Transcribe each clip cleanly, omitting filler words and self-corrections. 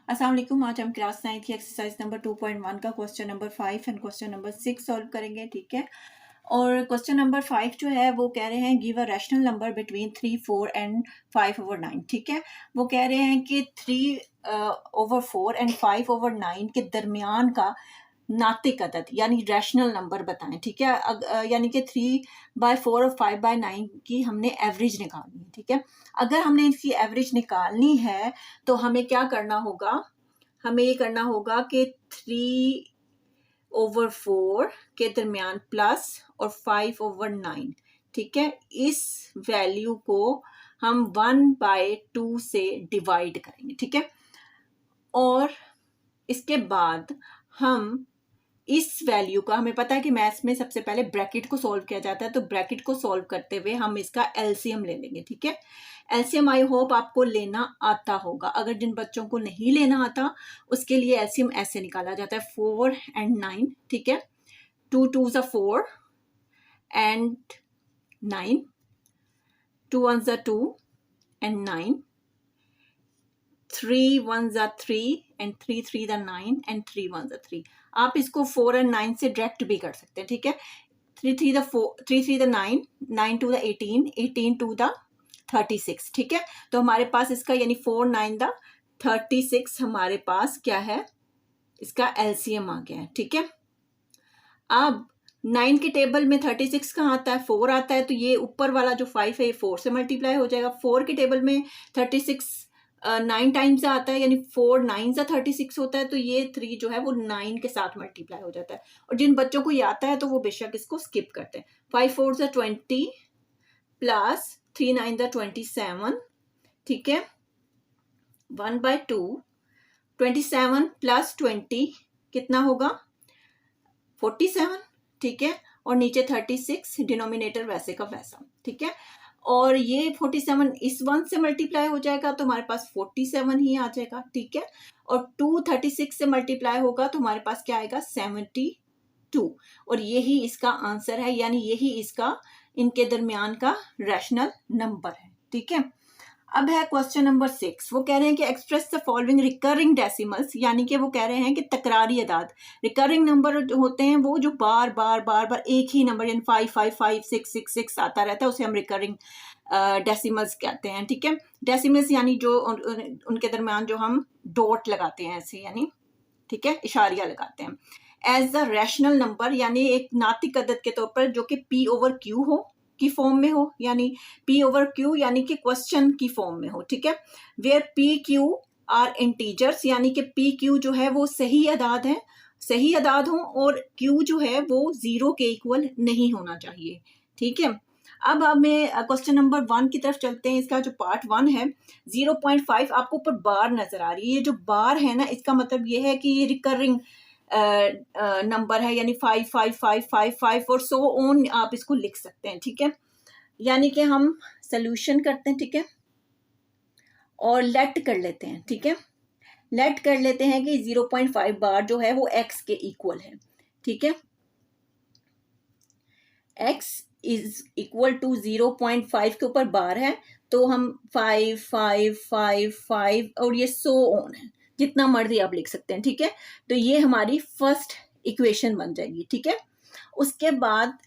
अस्सलाम वालेकुम। आज हम क्लास 9 की एक्सरसाइज नंबर 2.1 का question number 5 and question number 6 solve करेंगे, ठीक है। और क्वेश्चन नंबर 5 जो है वो कह रहे हैं give a rational number between 3, 4 and 5/9, ठीक है। वो कह रहे हैं कि 3/4 एंड 5/9 के दरमियान का नातिक अदद यानी रैशनल नंबर बताएं, ठीक है। यानी कि 3/4 और 5/9 की हमने एवरेज निकालनी है, ठीक है। अगर हमने इसकी एवरेज निकालनी है तो हमें क्या करना होगा, हमें ये करना होगा कि 3/4 के दरमियान प्लस और 5/9, ठीक है, इस वैल्यू को हम 1/2 से डिवाइड करेंगे, ठीक है। और इसके बाद हम इस वैल्यू का, हमें पता है कि मैथ्स में सबसे पहले ब्रैकेट को सॉल्व किया जाता है, तो ब्रैकेट को सॉल्व करते हुए हम इसका एलसीएम ले लेंगे, ठीक है। एलसीएम आई होप आपको लेना आता होगा। अगर जिन बच्चों को नहीं लेना आता उसके लिए एलसीएम ऐसे निकाला जाता है 4 and 9, ठीक है। 2 2s are 4 and 9, 2 1s are 2 and 9, 3 1s are 3 and 3 3s are 9 and 3 1s are 3। आप इसको 4 and 9 से डायरेक्ट भी कर सकते हैं, ठीक है। 3 3 the 4, 3 3 the 9, 9 2 the 18, 18 2 the 36, ठीक है। तो हमारे पास इसका यानी 4 9 the 36 हमारे पास क्या है, इसका एलसीएम आ गया है, ठीक है। अब 9 के टेबल में 36 कहाँ आता है, 4 आता है, तो ये ऊपर वाला जो 5 है ये 4 से मल्टीप्लाई हो जाएगा। 4 के टेबल में 36 9 टाइम्स आता है, यानी 4 9 सा 36 होता है, तो ये 3 जो है वो 9 के साथ मल्टीप्लाई हो जाता है। और जिन बच्चों को ये आता है तो वो बेशक इसको स्किप करते हैं। 5 4 सा 20 प्लस 3 9 सा 27, ठीक है। 1/2, 27 प्लस 20 कितना होगा, 47, ठीक है। और नीचे 36, डिनोमिनेटर वैसे का वैसा, ठीक है। और ये 47 इस 1 से मल्टीप्लाई हो जाएगा तो हमारे पास 47 ही आ जाएगा, ठीक है। और 2 36 से मल्टीप्लाई होगा तो हमारे पास क्या आएगा, 72। और यही इसका आंसर है, यानी यही इसका इनके दरमियान का रैशनल नंबर है, ठीक है। अब है क्वेश्चन नंबर 6। वो कह रहे हैं कि express the following recurring decimals, यानी कि वो कह रहे हैं कि तकरारी अदाद। रिकरिंग नंबर जो होते हैं वो जो बार बार बार बार एक ही नंबर, यानी 5 5 5 6 6 6 आता रहता है, उसे हम रिकरिंग डेसिमल्स कहते हैं, ठीक है। डेसिमल्स यानी जो उनके दरमियान जो हम डॉट लगाते हैं ऐसे, यानी ठीक है, इशारिया लगाते हैं। एज द रैशनल नंबर, यानी एक नातिक अदद के तौर पर जो कि P/Q हो की फॉर्म में हो, यानी P/Q यानी कि क्वेश्चन की फॉर्म में हो, ठीक है। वेयर PQ आर इंटीजर्स, यानी कि PQ जो है वो सही अदाद है, सही अदाद हो, और Q जो है वो 0 के इक्वल नहीं होना चाहिए, ठीक है। अब हमें क्वेश्चन नंबर 1 की तरफ चलते हैं। इसका जो पार्ट 1 है 0.5, आपको ऊपर बार नजर आ रही है। ये जो बार है ना, इसका मतलब ये है कि ये रिकरिंग नंबर है, यानी 5 5 5 5 5 और सो ऑन आप इसको लिख सकते हैं, ठीक है। यानी कि हम सोल्यूशन करते हैं, ठीक है, और लेट कर लेते हैं, ठीक है। लेट कर लेते हैं कि 0.5 बार जो है वो x के इक्वल है, ठीक है। x इज इक्वल टू 0.5 के ऊपर बार है, तो हम 5 5 5 5 और ये सो ऑन है, जितना मर्जी आप लिख सकते हैं, ठीक है। तो ये हमारी फर्स्ट इक्वेशन बन जाएगी, ठीक है। उसके बाद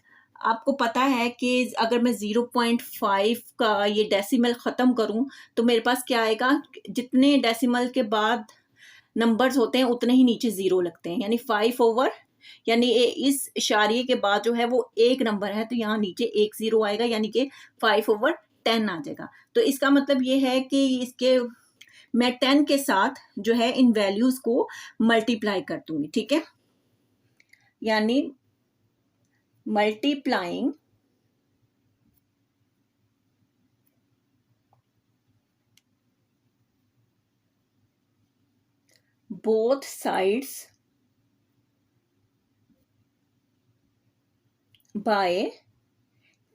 आपको पता है कि अगर मैं 0.5 का ये डेसिमल ख़त्म करूं तो मेरे पास क्या आएगा, जितने डेसिमल के बाद नंबर्स होते हैं उतने ही नीचे 0 लगते हैं, यानी 5 ओवर, यानी इस इशारे के बाद जो है वो एक नंबर है तो यहाँ नीचे एक 0 आएगा, यानी कि 5/10 आ जाएगा। तो इसका मतलब ये है कि इसके मैं 10 के साथ जो है इन वैल्यूज को मल्टीप्लाई कर दूंगी, ठीक है। यानी मल्टीप्लाइंग बोथ साइड्स बाय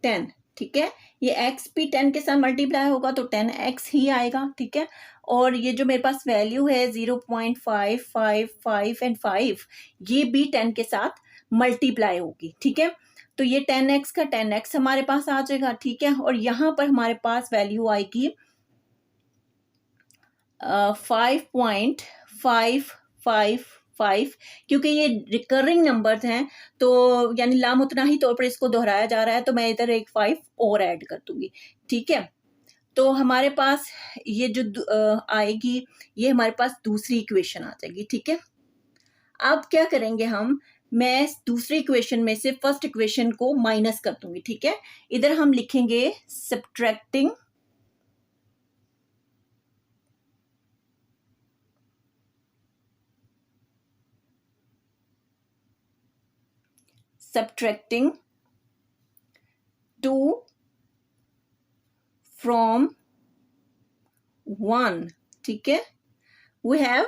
10, ठीक है। ये x भी 10 के साथ मल्टीप्लाई होगा तो 10x ही आएगा, ठीक है। और ये जो मेरे पास वैल्यू है 0.5 5 5 एंड 5, ये भी 10 के साथ मल्टीप्लाई होगी, ठीक है। तो ये 10x का 10x हमारे पास आ जाएगा, ठीक है। और यहाँ पर हमारे पास वैल्यू आएगी 5.5 5 5 5, क्योंकि ये रिकरिंग नंबर्स हैं तो यानी लामुतनाही तौर पर इसको दोहराया जा रहा है, तो मैं इधर एक 5 और ऐड कर दूंगी, ठीक है। तो हमारे पास ये जो आएगी, ये हमारे पास दूसरी इक्वेशन आ जाएगी, ठीक है। अब क्या करेंगे हम, मैं दूसरी इक्वेशन में से फर्स्ट इक्वेशन को माइनस कर दूंगी, ठीक है। इधर हम लिखेंगे सब्ट्रैक्टिंग subtracting 2 from 1, ठीक है। we have,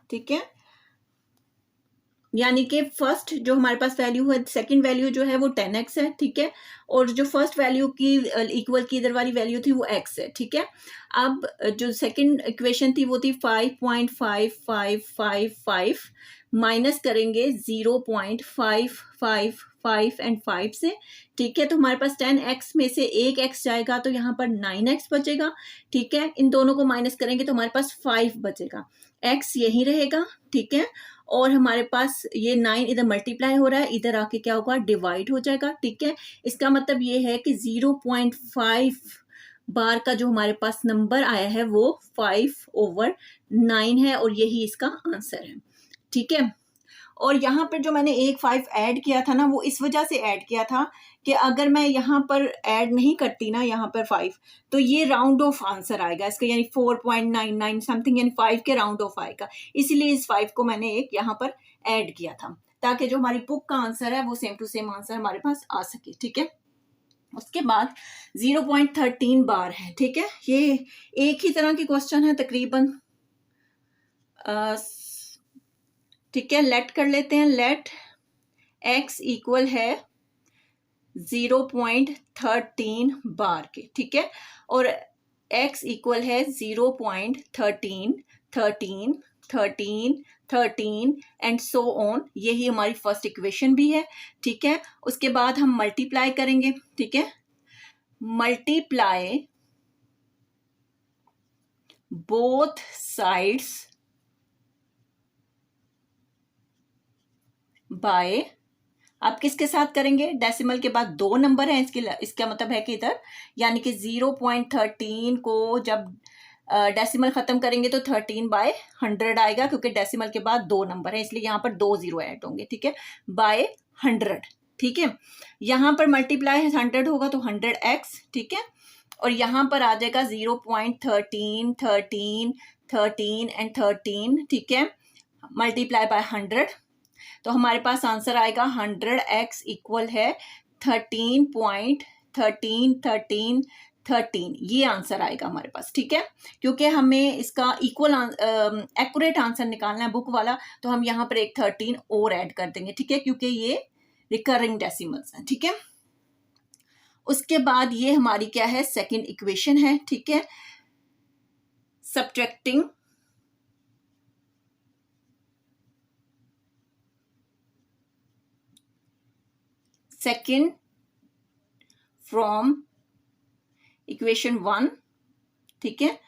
ठीक है, यानी कि फर्स्ट जो हमारे पास वैल्यू है, सेकंड वैल्यू जो है वो 10x है, ठीक है, और जो फर्स्ट वैल्यू की इक्वल की इधर वाली वैल्यू थी वो x है, ठीक है। अब जो सेकंड इक्वेशन थी वो थी 5.5555 माइनस करेंगे 0.555 एंड 5 से, ठीक है। तो हमारे पास 10x में से एक x जाएगा तो यहाँ पर 9x बचेगा, ठीक है। इन दोनों को माइनस करेंगे तो हमारे पास 5 बचेगा, x यही रहेगा, ठीक है। और हमारे पास ये 9 इधर मल्टीप्लाई हो रहा है, इधर आके क्या होगा, डिवाइड हो जाएगा, ठीक है। इसका मतलब ये है कि 0.5 बार का जो हमारे पास नंबर आया है वो 5/9 है और यही इसका आंसर है, ठीक है। और यहाँ पर जो मैंने एक 5 ऐड किया था ना, वो इस वजह से ऐड किया था कि अगर मैं यहाँ पर ऐड नहीं करती ना, यहाँ पर 5, तो ये राउंड ऑफ आंसर आएगा इसका, यानी 4.99 समथिंग, यानी 5 के राउंड ऑफ आएगा। इसीलिए इस 5 को मैंने एक यहाँ पर ऐड किया था, ताकि जो हमारी बुक का आंसर है वो सेम टू सेम आंसर हमारे पास आ सके, ठीक है। उसके बाद 0.13 बार है, ठीक है। ये एक ही तरह की क्वेश्चन है तकरीबन, ठीक है। लेट कर लेते हैं, लेट x इक्वल है 0.13 बार के, ठीक है, और x इक्वल है 0.13 13 13 13 एंड सो ऑन, यही हमारी फर्स्ट इक्वेशन भी है, ठीक है। उसके बाद हम मल्टीप्लाई करेंगे, ठीक है, मल्टीप्लाई बोथ साइड्स बाय, आप किसके साथ करेंगे, डेसिमल के बाद 2 नंबर हैं, इसका मतलब है कि इधर यानी कि 0.13 को जब डेसिमल खत्म करेंगे तो 13/100 आएगा, क्योंकि डेसिमल के बाद 2 नंबर है इसलिए यहाँ पर 2 0 ऐड होंगे, ठीक है, बाय 100, ठीक है। यहाँ पर मल्टीप्लाई 100 होगा तो 100x, ठीक है, और यहाँ पर आ जाएगा 0.13 13 13 एंड 13, ठीक है, मल्टीप्लाई बाय 100, तो हमारे पास आंसर आएगा 100x इक्वल है 13.13 ये आंसर आएगा हमारे पास, ठीक है। क्योंकि हमें इसका इक्वल एक्यूरेट आंसर निकालना है बुक वाला, तो हम यहाँ पर एक 13 और ऐड कर देंगे, ठीक है, क्योंकि ये रिकरिंग डेसिमल्स हैं, ठीक है। उसके बाद ये हमारी क्या है, सेकंड इक्वेशन है, ठीक है, सब्ट्रैक्टिंग सेकंड फ्रॉम इक्वेशन 1, ठीक है।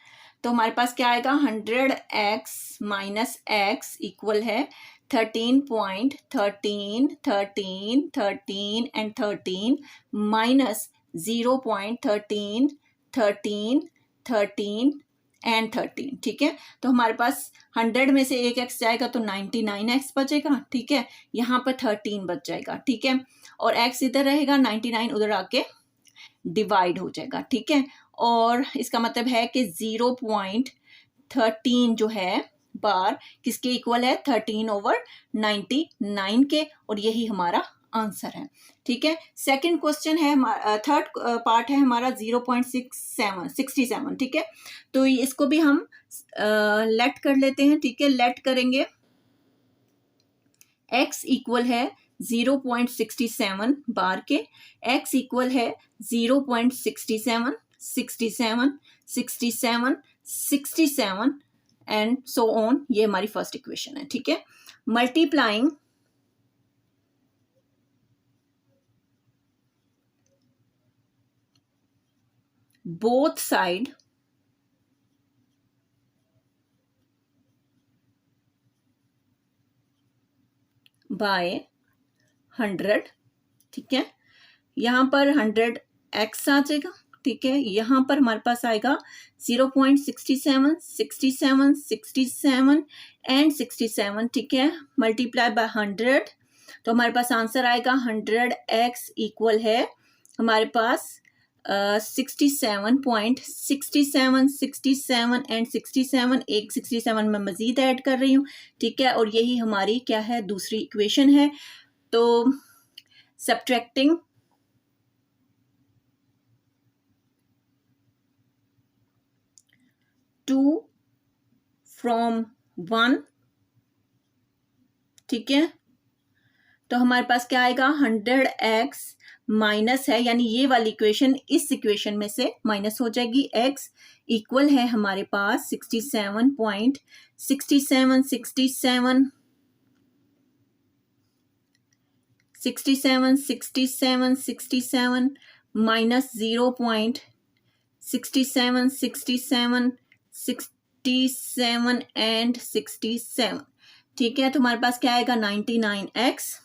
तो हमारे पास क्या आएगा, 100x माइनस x इक्वल है 13.13 13 13 एंड 13 माइनस 0.13 13 13 एंड 13, ठीक है। तो हमारे पास 100 में से एक x जाएगा तो 99x बचेगा, ठीक है, यहाँ पर 13 बच जाएगा, ठीक है, और x इधर रहेगा, 99 उधर आके डिवाइड हो जाएगा, ठीक है। और इसका मतलब है कि 0.13 जो है बार किसके इक्वल है, 13/99 के, और यही हमारा आंसर है, ठीक है। सेकंड क्वेश्चन है, थर्ड पार्ट है हमारा 0.67, ठीक है। तो इसको भी हम लेट कर लेते हैं, ठीक है, लेट करेंगे, x इक्वल है 0.67 बार के, x इक्वल है 0.67 67 67 67 एंड सो ऑन, ये हमारी फर्स्ट इक्वेशन है, ठीक है। मल्टीप्लाइंग बोथ साइड बाय 100, ठीक है। यहाँ पर 100x आ जाएगा, ठीक है। यहाँ पर हमारे पास आएगा 0.67, 67, 67 एंड 67, ठीक है। मल्टीप्लाई बाय 100, तो हमारे पास आंसर आएगा 100x इक्वल है हमारे पास 67.67, 67 एंड 67, एक 67 मैं मजीद ऐड कर रही हूँ, ठीक है। और यही हमारी क्या है, दूसरी इक्वेशन है। तो सब्ट्रैक्टिंग 2 फ्रॉम 1, ठीक है। तो हमारे पास क्या आएगा, 100x माइनस है, यानी ये वाली इक्वेशन इस इक्वेशन में से माइनस हो जाएगी। x इक्वल है हमारे पास 67 माइनस 0.67 एंड 67, ठीक है। तो हमारे पास क्या आएगा, 99x,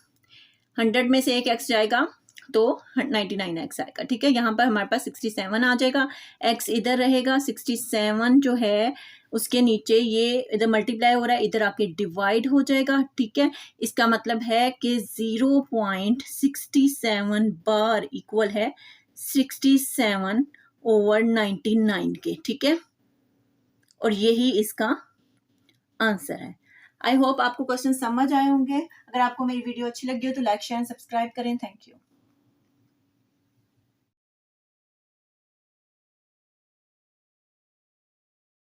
100 में से एक x जाएगा तो 99x आएगा, ठीक है। यहाँ पर हमारे पास 67 आ जाएगा, x इधर रहेगा, 67 जो है उसके नीचे ये इधर मल्टीप्लाई हो रहा है, इधर आके डिवाइड हो जाएगा, ठीक है। इसका मतलब है कि 0.67 बार इक्वल है 67/99 के, ठीक है। और यही इसका आंसर है। आई होप आपको क्वेश्चन समझ आए होंगे। अगर आपको मेरी वीडियो अच्छी लगी हो तो लाइक शेयर सब्सक्राइब करें। Thank you.